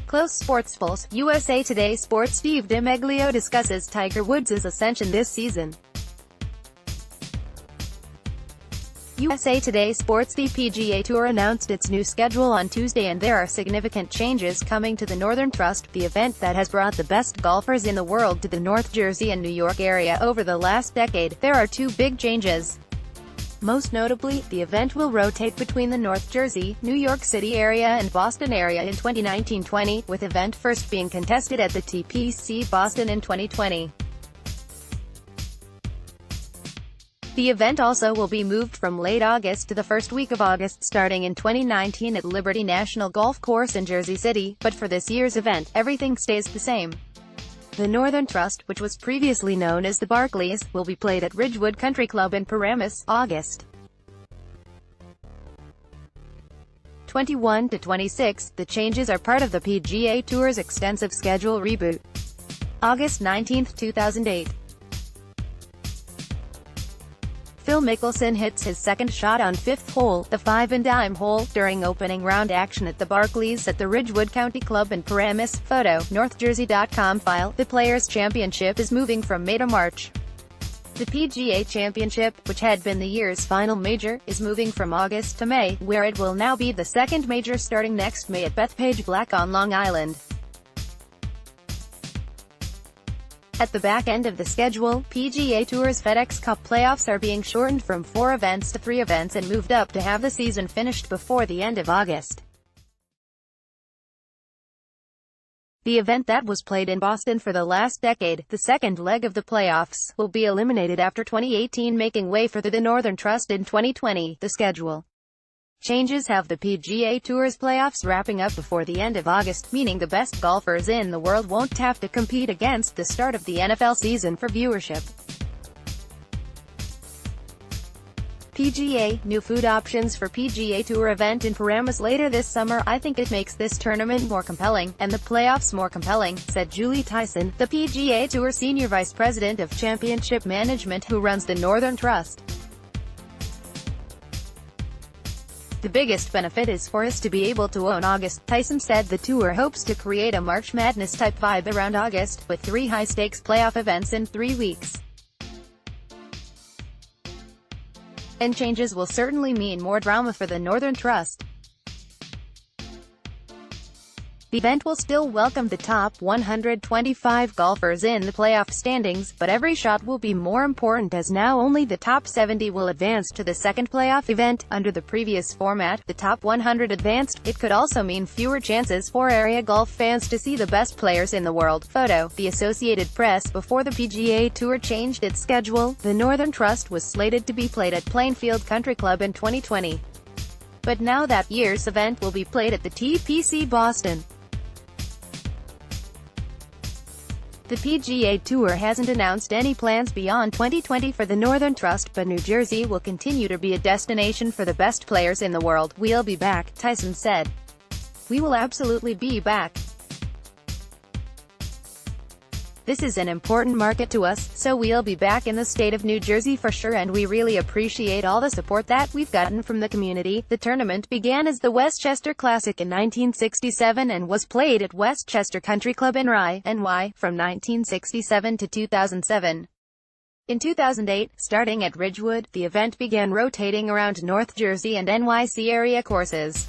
Close SportsPulse, USA Today Sports Steve DiMeglio discusses Tiger Woods' ascension this season. USA Today Sports The PGA Tour announced its new schedule on Tuesday, and there are significant changes coming to the Northern Trust, the event that has brought the best golfers in the world to the North Jersey and New York area over the last decade. There are two big changes. Most notably, the event will rotate between the North Jersey, New York City area and Boston area in 2019-20, with event first being contested at the TPC Boston in 2020. The event also will be moved from late August to the first week of August starting in 2019 at Liberty National Golf Course in Jersey City, but for this year's event, everything stays the same. The Northern Trust, which was previously known as the Barclays, will be played at Ridgewood Country Club in Paramus, August 21 to 26. The changes are part of the PGA Tour's extensive schedule reboot. August 19, 2008. Phil Mickelson hits his second shot on fifth hole, the 5-and-dime hole, during opening round action at the Barclays at the Ridgewood County Club in Paramus. Photo, NorthJersey.com. File, the Players' Championship is moving from May to March. The PGA Championship, which had been the year's final major, is moving from August to May, where it will now be the second major starting next May at Bethpage Black on Long Island. At the back end of the schedule, PGA Tour's FedEx Cup playoffs are being shortened from 4 events to 3 events and moved up to have the season finished before the end of August. The event that was played in Boston for the last decade, the second leg of the playoffs, will be eliminated after 2018, making way for the Northern Trust in 2020. The schedule changes have the PGA Tour's playoffs wrapping up before the end of August, meaning the best golfers in the world won't have to compete against the start of the NFL season for viewership. PGA, new food options for PGA Tour event in Paramus later this summer. I think it makes this tournament more compelling, and the playoffs more compelling, said Julie Tyson, the PGA Tour Senior Vice President of Championship Management who runs the Northern Trust. The biggest benefit is for us to be able to own August, Tyson said. The tour hopes to create a March Madness-type vibe around August, with 3 high-stakes playoff events in 3 weeks. And changes will certainly mean more drama for the Northern Trust. The event will still welcome the top 125 golfers in the playoff standings, but every shot will be more important, as now only the top 70 will advance to the second playoff event. Under the previous format, the top 100 advanced. It could also mean fewer chances for area golf fans to see the best players in the world. Photo, the Associated Press. Before the PGA Tour changed its schedule, the Northern Trust was slated to be played at Plainfield Country Club in 2020. But now that year's event will be played at the TPC Boston. The PGA Tour hasn't announced any plans beyond 2020 for the Northern Trust, but New Jersey will continue to be a destination for the best players in the world. We'll be back, Tyson said. We will absolutely be back. This is an important market to us, so we'll be back in the state of New Jersey for sure, and we really appreciate all the support that we've gotten from the community. The tournament began as the Westchester Classic in 1967 and was played at Westchester Country Club in Rye, NY, from 1967 to 2007. In 2008, starting at Ridgewood, the event began rotating around North Jersey and NYC area courses.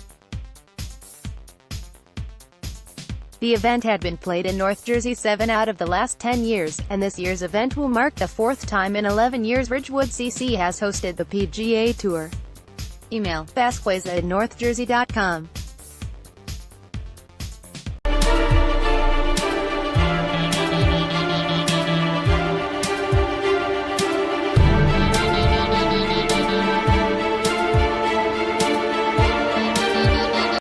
The event had been played in North Jersey 7 out of the last 10 years, and this year's event will mark the 4th time in 11 years Ridgewood CC has hosted the PGA Tour. Email, Vasquez@northjersey.com.